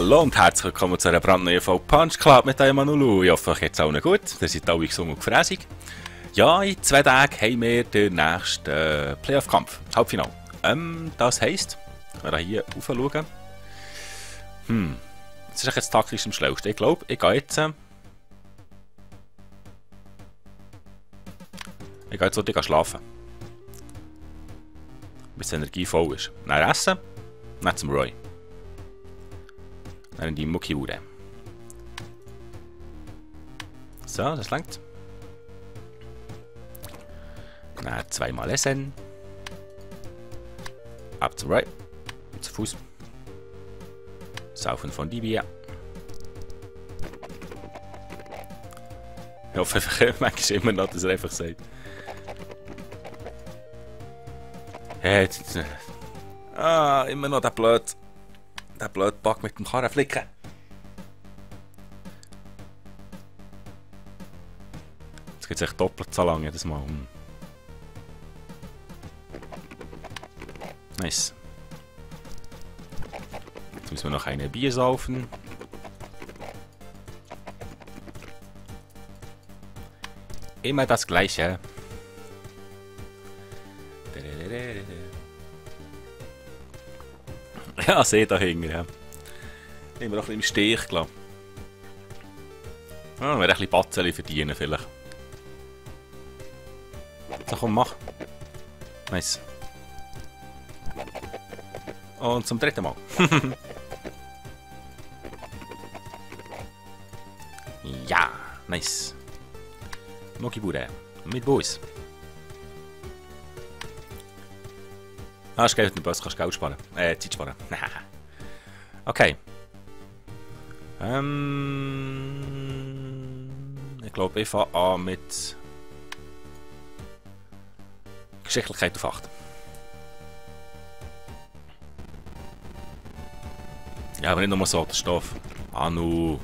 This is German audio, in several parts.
Hallo und herzlich willkommen zu einer brandneuen Folge Punch Club mit eurem Manulu. Ich hoffe, euch geht's allen gut. Ihr seid alle gesund und gefräßig. Ja, in 2 Tagen haben wir den nächsten Playoff-Kampf, Halbfinale. Das heisst, wir werden hier rauf schauen. Das ist jetzt taktisch am schlausten. Ich glaube, ich gehe jetzt heute schlafen. Bis die Energie voll ist. Dann essen, dann zum Roy. Dann in die Muckibude. So, das langt. Dann 2-mal essen. Ab zum Roy. Und zu Fuß. Saufen von die Bier. Ich hoffe einfach, manchmal immer noch, dass er einfach sagt. Hey, immer noch der blöde Bug mit dem Karrenflicken. Jetzt geht es echt doppelt so lang jedes Mal. Nice. Jetzt müssen wir noch eine Bier saufen. Immer das Gleiche. Ja, seht da hinten, ja. Immer noch ein bisschen im Stich gelassen. Ah, wir ein bisschen Batzeli verdienen vielleicht. So, komm, mach. Nice. Und zum 3. Mal. Ja, nice. Muckibude. Mit Bus. Ah, ist geil, mit dem Bus kannst du Geld sparen. Zeit sparen. Okay. Ich glaube, ich fange an mit Geschicklichkeit auf 8. Ja, aber nicht nur so, der Stoff. Anu.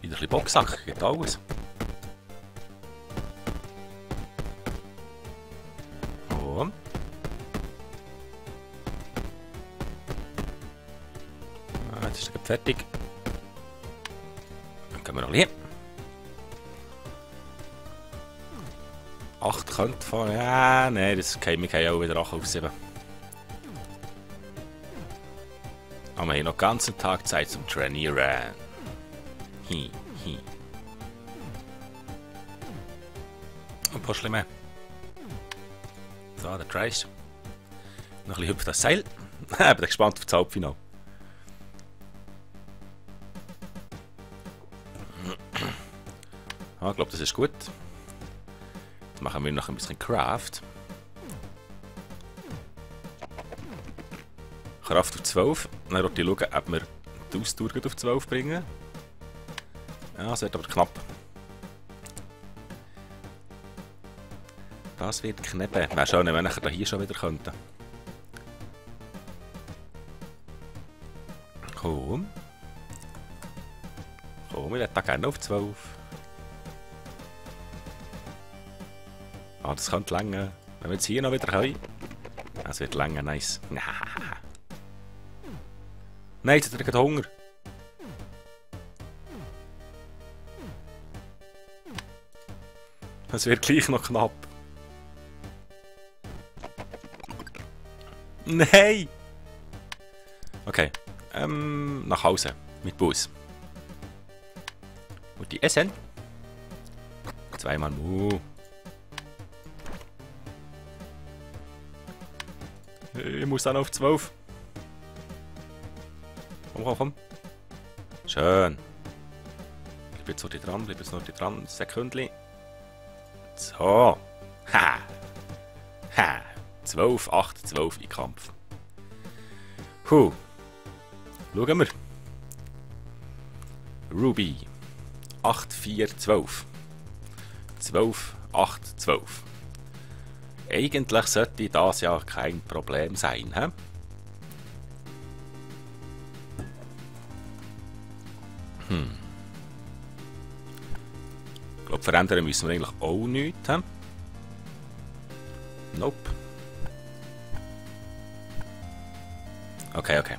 Wieder ein bisschen Boxsack, geht alles. Oh. Jetzt ist er fertig. Dann gehen wir noch hier. 8 könnte fahren. Ja, nein, das käme ich auch wieder 8 auf 7. Aber wir haben noch den ganzen Tag Zeit zum Trainieren. Ein paar bisschen mehr. So, der Trace. Noch ein bisschen hüpft das Seil. Ich bin gespannt auf das Halbfinale. Ich glaube, das ist gut. Jetzt machen wir noch ein bisschen Craft. Kraft auf 12. Dann wollte ich schauen, ob wir die Ausdauer auf 12 bringen. Ja, das wird aber knapp. Das wird knapp. Wäre schön, wenn wir hier schon wieder könnten. Komm. Komm, ich hätte gerne auf 12. Ah, das könnte länger. Wenn wir jetzt hier noch wieder können. Das wird länger, nice. Nein, jetzt hat er gerade Hunger. Das wird gleich noch knapp. Nein! Okay. Nach Hause. Mit Bus. Und die essen. 2-mal Mu. Ich muss dann auf 12. Komm. Schön. Bleib jetzt noch dran, Ein Sekündchen. So. Ha. 12, 8, 12 in Kampf. Schauen wir. Ruby. 8, 4, 12. 12, 8, 12. Eigentlich sollte das ja kein Problem sein, hä? Ich glaube, verändern müssen wir eigentlich auch nichts. Nope. Okay, okay.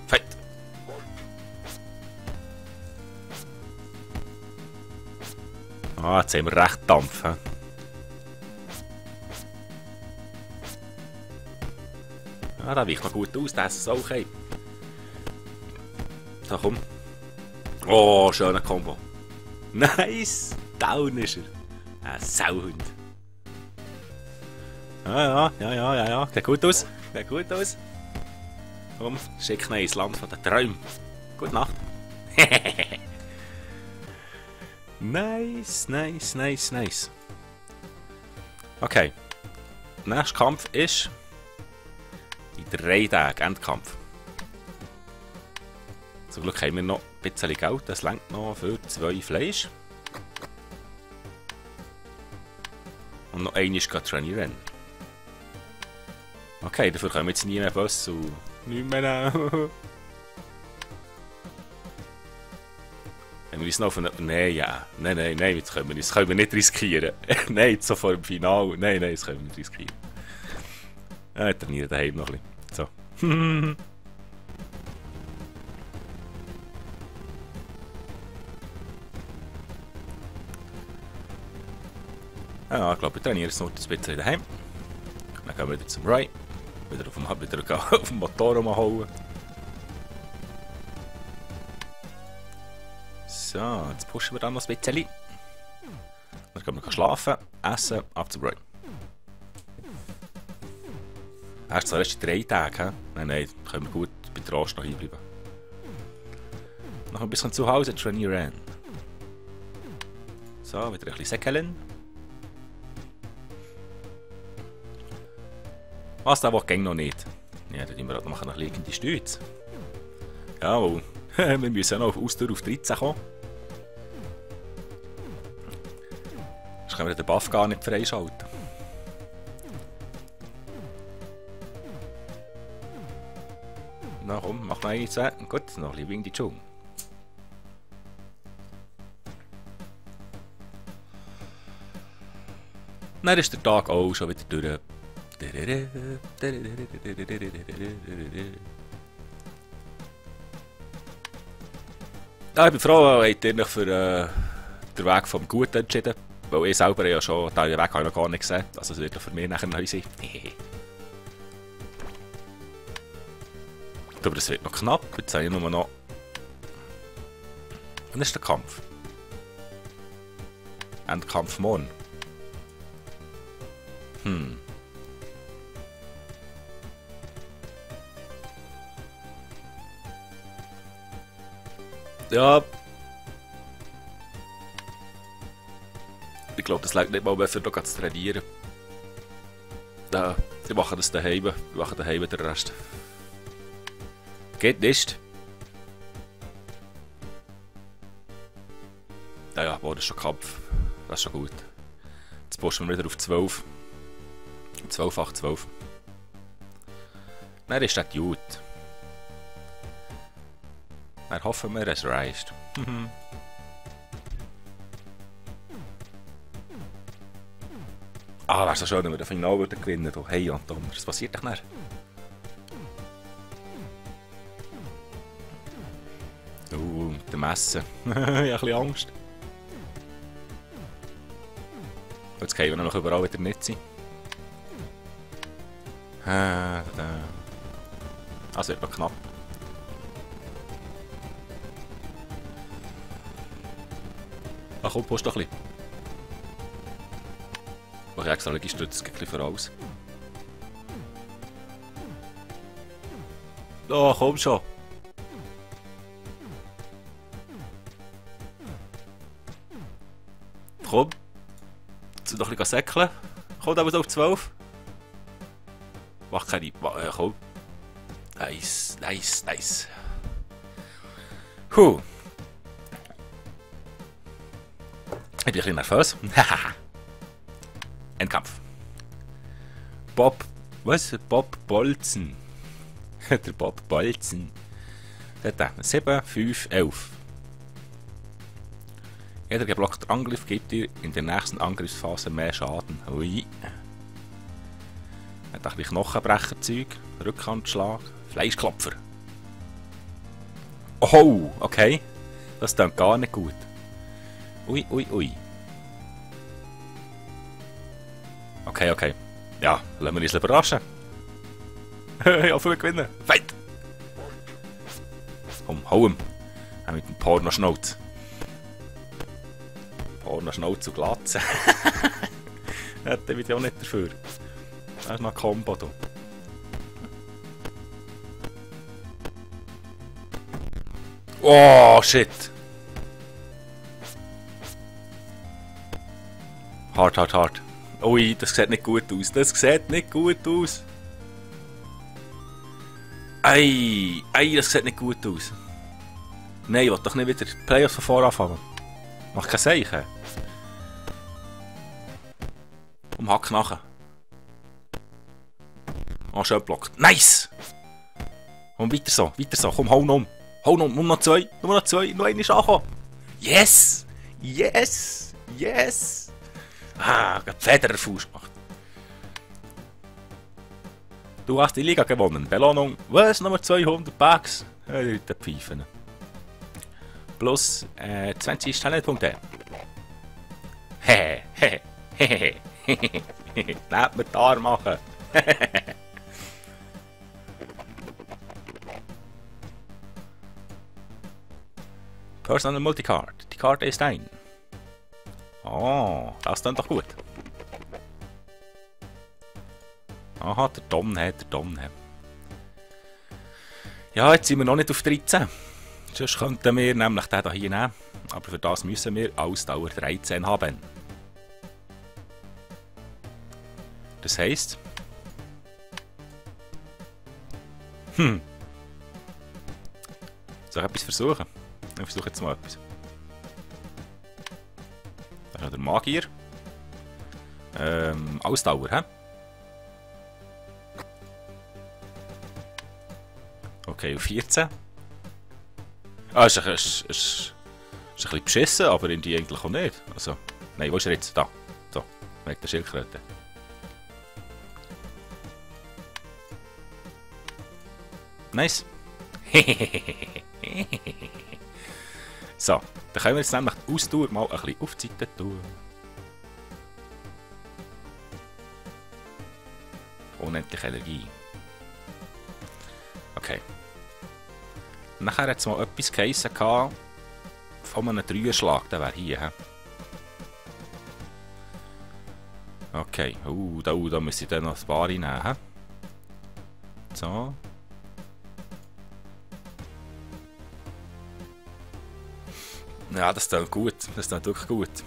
Fight! Ah, jetzt haben wir recht Dampf. He? Ah, der weicht noch gut aus, der ist es auch okay. Da komm. Oh, schöner Combo. Nice! Down ist er. Ein Sauhund. Ja. Sieht gut aus. Sieht gut aus. Komm, schick ihn ins Land von den Träumen. Gute Nacht. Nice. Okay. Nächster Kampf ist in 3 Tagen Endkampf. Zum Glück haben wir noch ein bisschen Geld, das reicht noch für 2 Fleisch. Und noch einmal trainieren. Okay, dafür können wir jetzt nie mehr Boss und nicht mehr. Wenn wir uns noch auf eine... Nein, jetzt können wir nicht riskieren. Nein, jetzt so vor dem Finale. Nein, das können wir nicht riskieren. Ja, trainieren daheim noch ein bisschen. So. Ja, ich glaube, wir trainieren jetzt noch ein bisschen daheim. Dann gehen wir wieder zum Ray. Wieder auf dem Motor rumhauen. So, jetzt pushen wir dann noch ein bisschen. Dann können wir schlafen, essen, ab zum Ray. Erst zwar erst 3 Tage, he? Nein, können wir gut bei der Rast noch hinbleiben. Noch ein bisschen zu Hause trainieren. So, wieder ein bisschen säckeln. Was, der geht noch nicht. Ja, dann machen wir noch liegende Stütze. Jawohl. Wir müssen ja noch auf Ausdauer auf 13 kommen. Sonst können wir den Buff gar nicht freischalten. Na komm, mach noch 1, 2. Gut, noch ein bisschen Wing die Dschungel. Dann ist der Tag auch schon wieder durch. Ja, ich bin froh, habt ihr euch für den Weg vom Guten entschieden. Weil ich selber ja schon den Weg noch gar nicht gesehen. Also es wird für mich nachher neu sein. Aber es wird noch knapp. Jetzt habe ich nur noch... Wann ist der Kampf? Endkampf morgen. Ja. Ich glaube, das reicht nicht mal mehr für noch zu trainieren. Ja, sie machen das daheim. Wir machen daheim den Rest. Geht nicht. Ja, das ist schon Kampf. Das ist schon gut. Jetzt pushen wir wieder auf 12. 12, 8, 12. Dann ist das gut. Dann hoffen wir, es reicht. Ah, wäre so schön, wenn wir das Finale gewinnen würden. Hey Anton, was passiert doch nicht? Der Messer. Ich habe ein bisschen Angst. Jetzt können wir noch überall wieder nicht sein. Es wird noch knapp. Ach komm, push doch ein bisschen. Mach ich extra Liegestütze, ein bisschen voraus. Oh, komm schon. Komm. Jetzt noch ein bisschen säckeln. Komm, da auf 12. Mach keine... komm. Nice. Puh. Ich bin ein bisschen nervös. Endkampf. Bob. Was? Bob Bolzen. Der Bob Bolzen. 7, 5, 11. Jeder geblockte Angriff gibt dir in der nächsten Angriffsphase mehr Schaden. Ui. Hat ein bisschen Knochenbrecherzeug. Rückhandschlag. Fleischklopfer. Oh, okay. Das klingt gar nicht gut. Ui, ui, ui. Okay, okay. Ja, lassen wir uns überraschen. Ja, viel gewinnen. Fight! Komm, hau ihm. Mit dem Pornoschnauz. Pornoschnauz und Glatze. Ja, der wird ja auch nicht dafür. Das ist noch ein Kombo. Da. Oh, shit! Hart, hart, hart. Ui, das sieht nicht gut aus. Das sieht nicht gut aus. Ei, ei, das sieht nicht gut aus. Nein, ich will doch nicht wieder die Playoffs von vorne anfangen. Mach kein Zeichen. Hack nachher. Oh, schön blockt. Nice! Und weiter so, weiter so. Komm, hau noch. Hau noch, nur noch zwei. Nur noch zwei. Noch einen ist angekommen. Yes! Yes! Yes! Ah, gerade Federerfuß gemacht. Du hast die Liga gewonnen. Belohnung. Was? Nummer 200 Bucks? Leute pfeifen. Plus 20 Talentpunkte. Hehe, hehe, hehe. Nehmt mir die Arme machen. Personal Multicard. Die Karte ist ein. Oh, das ist dann doch gut. Aha, der Donne, der Donne. Ja, jetzt sind wir noch nicht auf 13. Sonst könnten wir nämlich den hier nehmen. Aber für das müssen wir Ausdauer 13 haben. Das heisst... Soll ich etwas versuchen? Ich versuche jetzt mal etwas. Das ist noch der Magier. Ausdauer, hä? Okay, auf 14. Ah, ist ein bisschen beschissen, aber irgendwie eigentlich auch nicht. Also, nein, wo ist er jetzt? Da. So, wegen der Schildkröte. Nice. So, dann können wir jetzt nämlich die Ausdauer mal ein bisschen auf die Seite tun. Unendliche Energie. Okay. Nachher hat es mal etwas geheissen von einem Dreierschlag, der wäre hier. He? Okay, da muss ich dann noch ein paar reinnehmen. He? So. Ja, das ist gut. Das ist wirklich gut.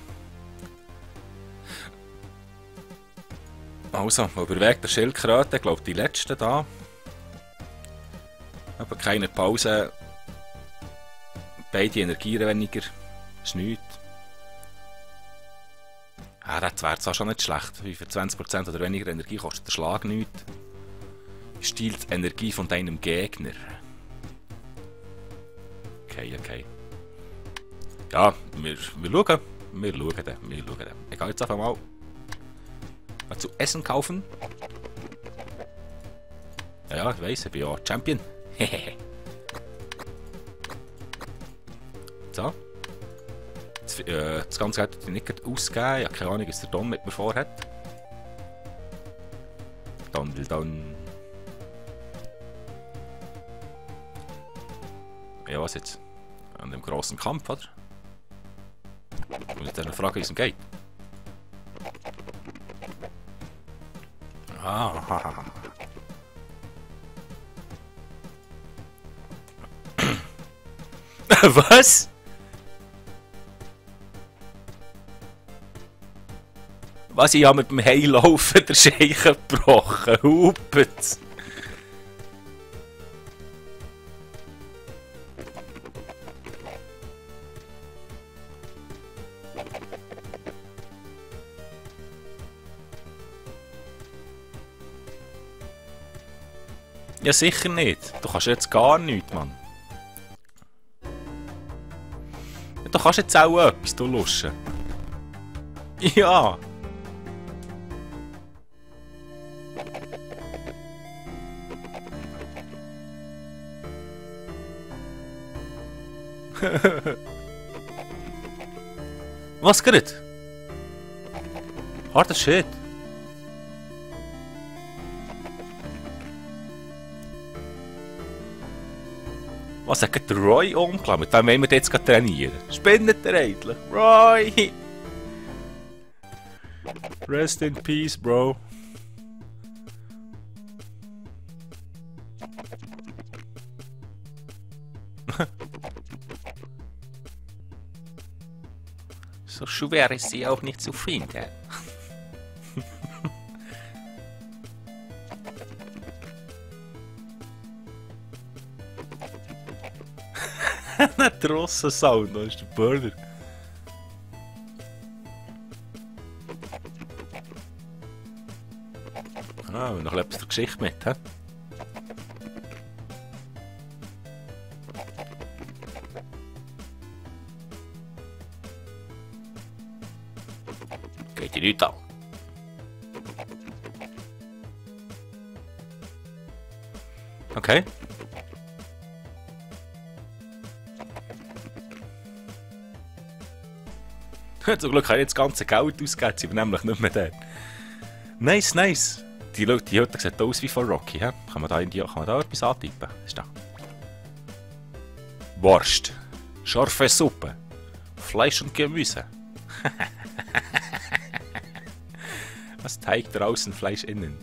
Also, überwegt der Schildkröte, glaube ich, die letzte da. Aber keine Pause. Beide Energien weniger. Ist nichts. Ja, das wäre zwar schon nicht schlecht. 25% oder weniger Energie kostet der Schlag nichts. Stiehlt die Energie von deinem Gegner. Okay, okay. Ja, wir schauen. Wir schauen dann. Ich gehe jetzt einfach mal zu essen kaufen. Ja, ich weiss, ich bin ja Champion. So. Das Ganze hat nicht ausgegeben. Ich habe keine Ahnung, was der Don mit mir vorhat. Don. Ja, was jetzt? An dem grossen Kampf, oder? Muss ich dann fragen, wie es geht? Ah. Was? Was? Ich habe mit dem Heilaufen der Scheiche gebrochen. Hupet. Ja, sicher nicht. Du kannst jetzt gar nichts, Mann. Ja, du kannst jetzt auch etwas, du Lusche. Ja. Was geht? Harter Shit. Was hat der Roy umgeklaut? Mit dem wollen wir jetzt trainieren. Spinnet der eigentlich? Roy! Rest in peace, bro. So schwer ist sie auch nicht zu finden. Ein drosser Sound, das ist der Burger. Ah, noch etwas der Geschichte mit, hä? Geht dir nichts an. Okay. Zum Glück habe ich jetzt das ganze Geld ausgegeben, sie sind nämlich nicht mehr dort. Nice, nice. Die Hütte sieht aus wie von Rocky. He? Kann man da etwas antippen? Was ist da? Wurst. Scharfe Suppe. Fleisch und Gemüse. Was Teig draußen, Fleisch innen?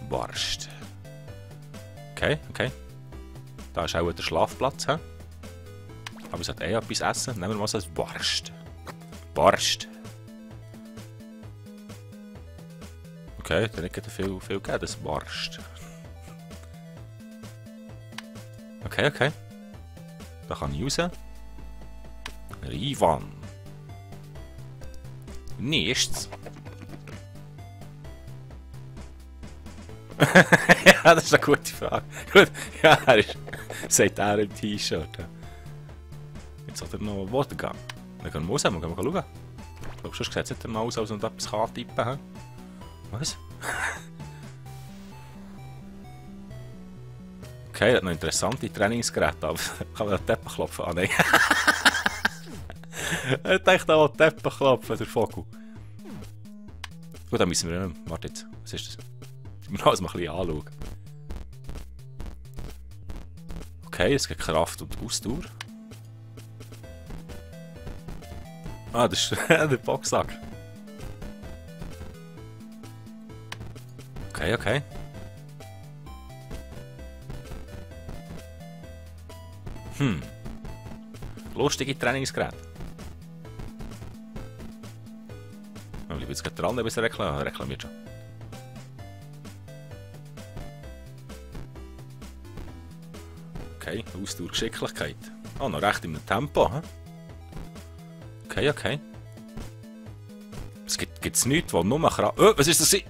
Wurst. Okay, okay. Da ist auch der Schlafplatz. He? Aber ich sollte etwas essen. Nehmen wir mal so ein Wurst. Wurst. Okay, dann nicht viel gegeben, das Wurst. Okay, okay. Da kann ich raus. Rivan. Nichts. Ja, das ist eine gute Frage. Gut, ja, sagt er im T-Shirt. Jetzt hat er noch einen Watergang. Dann gehen wir raus, wir gehen mal schauen. Ich glaube, sonst sieht es nicht mal aus, als ob er etwas antippen kann. Was? Okay, er hat noch interessante Trainingsgeräte, aber kann man den Teppich klopfen? Ah nein. Er denkt auch an den Teppich klopfen, der Vogel. Gut, dann müssen wir... Warte jetzt, was ist das? Wir müssen uns mal ein bisschen anschauen. Okay, es gibt Kraft und Ausdauer. Ah, das ist der Boxsack. Okay, okay. Lustige Trainingsgeräte. Ich bin jetzt gerade dran, bis er reklamiert schon. Okay, Ausdauer, Geschicklichkeit. Ah, noch recht im Tempo, hä? Okay, okay. Es gibt's nichts, wo nur Kraft... Oh, was ist das? Es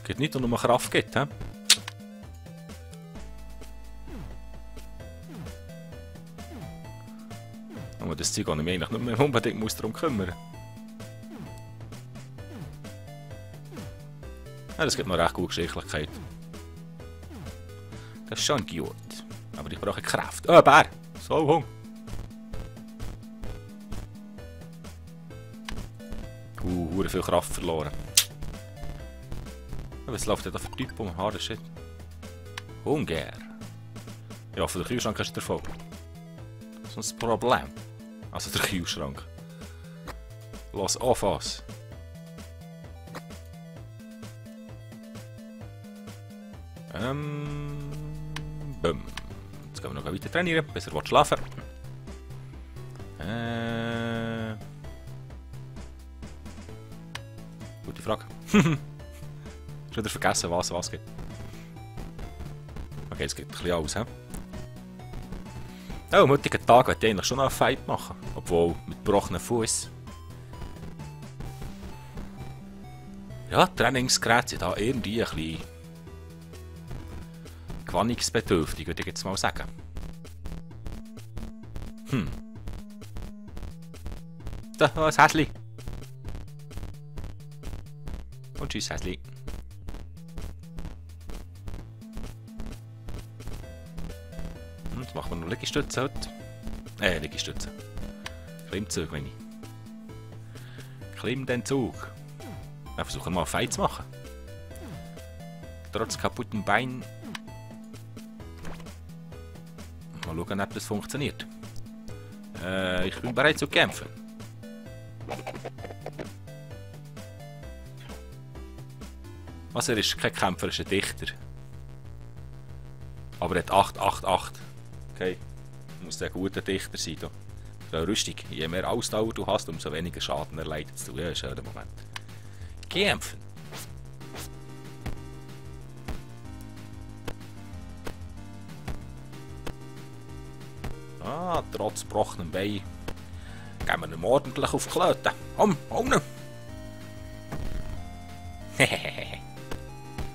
gibt nichts, wo nur Kraft gibt, hä? Aber das Zeug, das ich mich eigentlich nicht mehr unbedingt darum kümmern muss. Ja, das gibt noch recht gute Geschicklichkeit. Das ist schon gut. Aber ich brauche Kraft. Oh, Bär! So, Hunger. Hure viel Kraft verloren. Was läuft denn da für Typ um? Harder Shit. Hunger. Ja, für den Kühlschrank hast du davon. Sonst ein Problem. Also der Kühlschrank. Los auf was. Bumm. Jetzt gehen wir noch weiter trainieren, bis er schlafen will. Gute Frage. Schon wieder vergessen, was geht. Okay, es geht ein bisschen aus, hä? Oh, am heutigen Tag wollte ich eigentlich schon noch einen Fight machen. Obwohl, mit gebrochenem Fuß. Ja, Trainingsgeräte sind da irgendwie ein bisschen gewöhnungsbedürftig, würde ich jetzt mal sagen. Da, ein Häsli. Und tschüss, Häsli. Jetzt machen wir noch Liegestütze heute. Liegestütze. Klimmzug, meine ich. Klimm den Zug. Dann versuchen wir mal einen Fight zu machen. Trotz kaputtem Bein. Mal schauen, ob das funktioniert. Ich bin bereit zu kämpfen. Also er ist kein Kämpfer, er ist ein Dichter. Aber er hat 888. Okay. Muss ein guter Dichter sein. Da. So Rüstung. Je mehr Ausdauer du hast, umso weniger Schaden erleidest du. Ja, ist ja der Moment. Kämpfen. Ah, trotz gebrochenem Bein. Gehen wir ihm ordentlich auf die Klöte. Hehehe. Hehehe.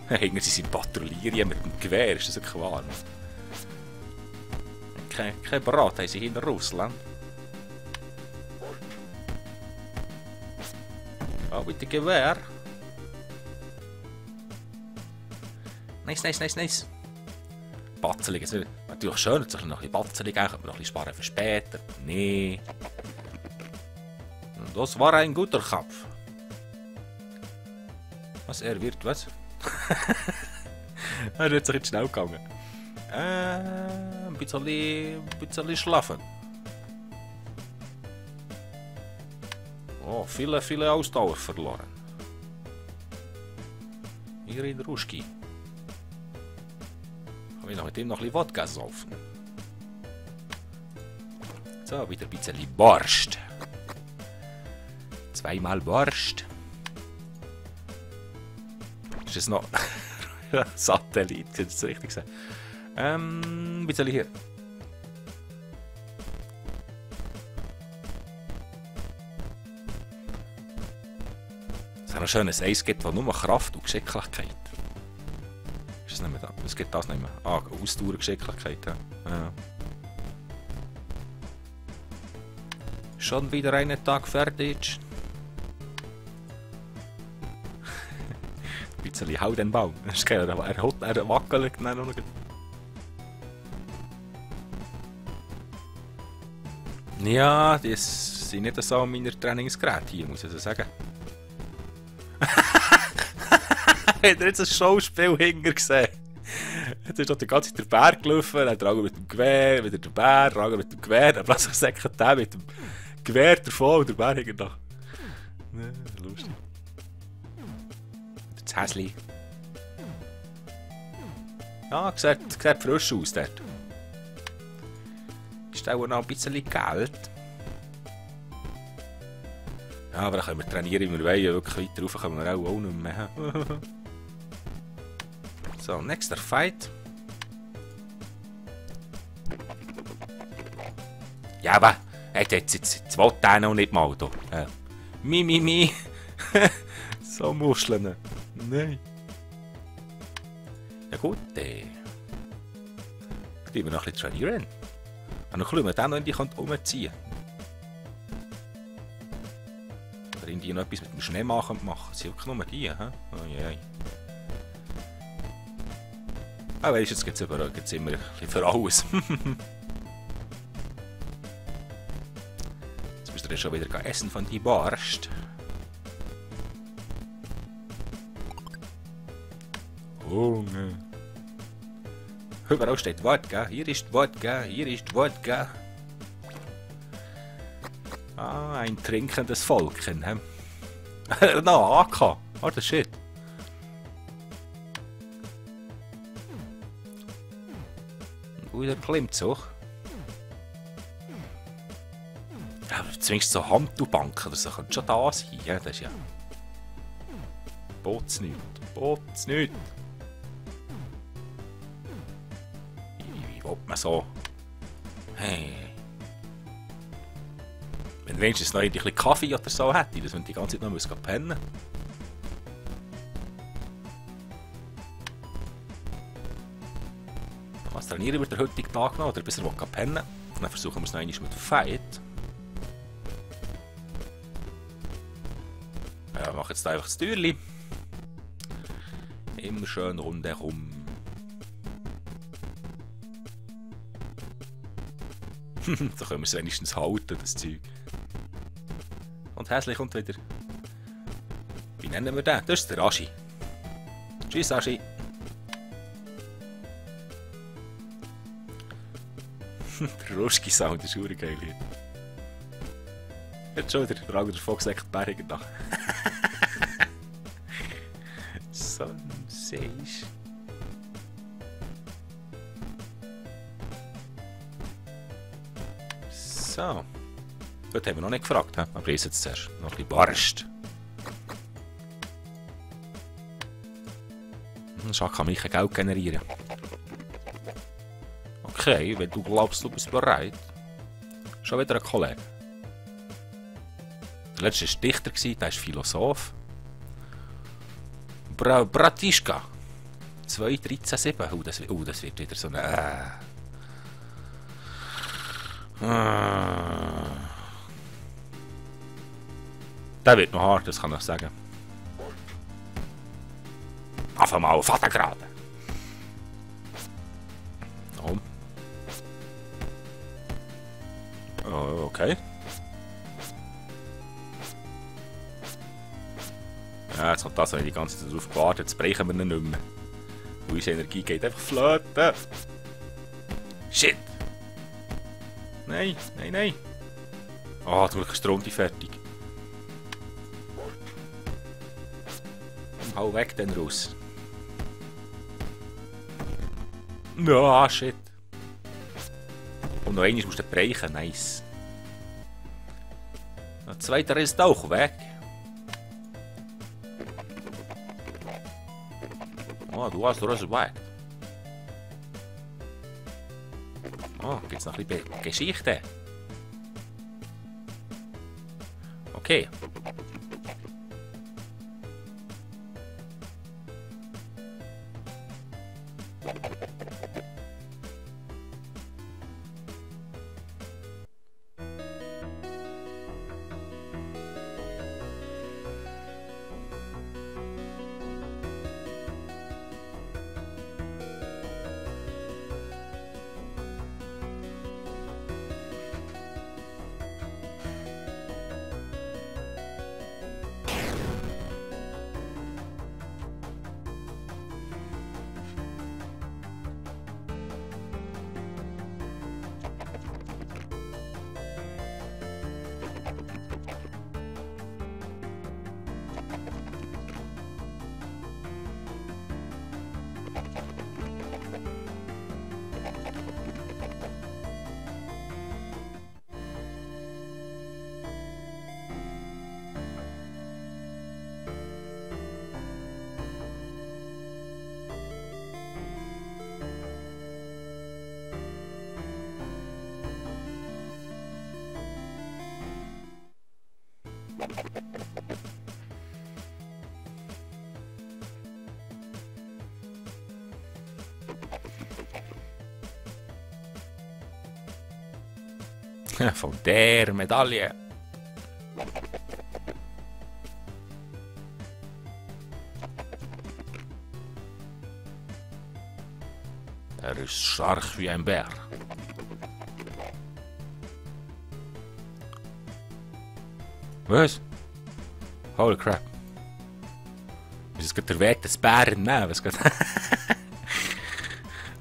Hängen sie sind patrouillieren mit dem Gewehr, ist das ein Quarm? Kein Brat haben sie in Russland. Oh, mit dem Gewehr. Nice. Batzelig. Natürlich schön, dass es noch ein bisschen Batzelig geben, aber noch ein bisschen sparen für später. Nee. Das war ein guter Kampf. Was er wird, was? Er wird sich jetzt schnell gegangen. Ein bisschen schlafen. Oh, viele Ausdauer verloren. Hier in Ruski. Kann ich noch mit ihm noch ein bisschen Wodka saufen. So, wieder ein bisschen Borscht. Zweimal Borscht. Ist das noch Satellit? Kann ich das richtig sagen? Ein bisschen hier. Es hat noch schön ein Eis gibt, das nur Kraft und Geschicklichkeit. Ist das nicht mehr da? Es gibt das nicht mehr. Ah, Ausdauer, Geschicklichkeit. Ja. Schon wieder einen Tag fertig. Ein bisschen hau den Baum. Er wackelt dann noch. Ja, das sind nicht so meine Trainingsgeräte hier, muss ich so sagen. Hat er jetzt ein Schauspiel hinter gesehen? Jetzt ist doch die ganze Zeit der Bär gelaufen, dann Drago mit dem Gewehr, wieder der Bär, Drago mit dem Gewehr, dann plötzlich säckert der mit dem Gewehr davon und der Bär hinter nach. Ja, lustig. Das Häsli. Ja, sieht frisch aus dort. Ist auch noch ein bisschen Geld. Ja, aber dann können wir trainieren, wie wir wollen. Wirklich weiter rauf können wir auch nicht mehr. So, nächster Fight. Ja, aber jetzt will der noch nicht mal da. Mi. So Muscheln. Nein. Ja gut, dann wir noch ein bisschen trainieren. Und dann schauen wir den noch in die Kante umziehen. Oder in die noch etwas mit dem Schnee machen. Das sind wirklich nur die, hä? Oh je. Ah, weißt du, jetzt gibt es immer ein bisschen für alles. Jetzt müsst ihr schon wieder essen von die Borscht. Hunger. Überall steht Wodka. Hier ist Wodka. Hier ist Wodka. Ah, ein trinkendes Volken. No, AK. Oh, das shit. Guter Klimmzug. Ja, aber zwingst so Handtuchbanken oder so, könnte schon da sein. Ja, das ist ja. Bots nicht. Wie will man so? Hey. Wenn wenigstens noch ein bisschen Kaffee oder so hätte, dass man die ganze Zeit noch pennen muss. Was trainieren wir den heutigen Tag noch, oder bis er pennen will. Dann versuchen wir es noch einmal mit Fight. Ja, wir machen jetzt einfach das Türchen. Immer schön rundherum. So können wir es wenigstens halten, das Zeug. Und Häsli kommt wieder. Wie nennen wir den? Das ist der Aschi. Tschüss, Aschi. Der Ruski-Sound ist verdammt geil hier. Jetzt schon wieder der Auge davon gesagt, Bergen nach. Sonnenseich. So. Dort haben wir noch nicht gefragt, he? Aber ist jetzt zuerst noch ein bisschen Barst. Schach kann mich Geld generieren. Okay, wenn du glaubst, du bist bereit. Schon wieder ein Kollege. Der letzte war Dichter, der ist Philosoph. Bratiška. 2.13.7. Das wird wieder so eine... Der wird noch hart, das kann ich sagen. Auf einmal Vater gerade. Warum? Oh, okay. Ja, jetzt kommt das, wenn ich die ganze Zeit darauf gewartet, jetzt brechen wir ihn nicht mehr. Und unsere Energie geht einfach flöten. Shit! Nein, nein, nein! Ah, du ist die Runde fertig. Hau weg dann raus. Ja, shit. Und noch einmal musst du brechen, nice. Der zweite ist auch weg. Oh, du hast weg. Oh, gibt's noch ein bisschen Geschichte? Okay. Von der Medaille. Er ist stark wie ein Bär. Was? Holy crap. Ist es gerade der Weg des Bären? Nein, was geht?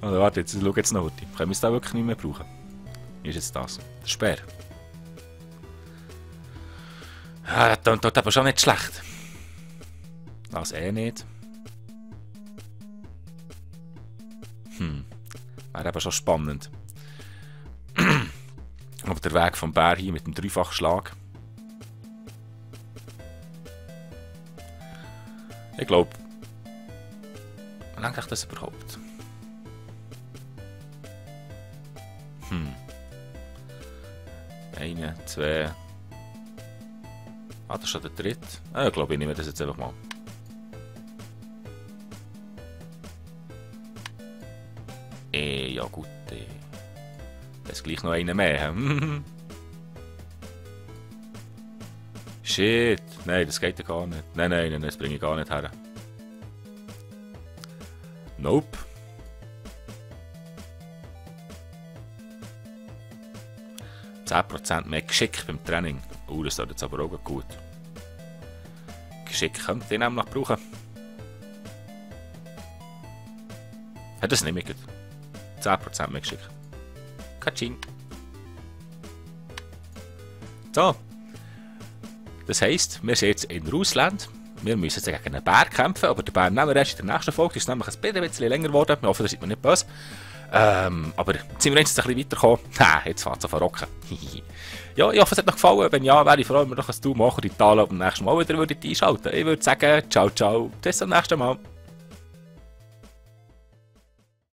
Oder warte, jetzt schau jetzt noch. Können wir es da wirklich nicht mehr brauchen? Wie ist jetzt das? Der Speer. Ah, das tut aber schon nicht schlecht. Das nicht. Wäre aber schon spannend. Aber der Weg vom Bär hier mit dem Dreifachschlag. Ich glaube. Lenkt euch das überhaupt? 1, 2. Ah, das ist schon der dritte. Ah, ich glaube, ich nehme das jetzt einfach mal. Ja gut. Das ist gleich noch einer mehr. Shit. Nein, das geht ja gar nicht. Nein, das bringe ich gar nicht her. Nope. 10% mehr Geschick beim Training. Das ist jetzt aber auch gut. Geschick könnte ich nämlich brauchen. Ja, das nehme ich gut. 10% mehr Geschick. Katsching. So. Das heisst, wir sind jetzt in Russland. Wir müssen jetzt gegen einen Bär kämpfen, aber der Bär nehmen wir erst in der nächsten Folge. Das ist nämlich ein bisschen länger geworden. Ich hoffe, da seid mir nicht böse. Aber jetzt sind wir jetzt ein bisschen weitergekommen. Jetzt fängt es an zu rocken. Ja, ich hoffe, es hat euch gefallen. Wenn ja, wäre ich froh, wenn wir noch ein Daumen machen und die Talen beim nächsten Mal wieder einschalten. Ich würde sagen, ciao, ciao. Bis zum nächsten Mal.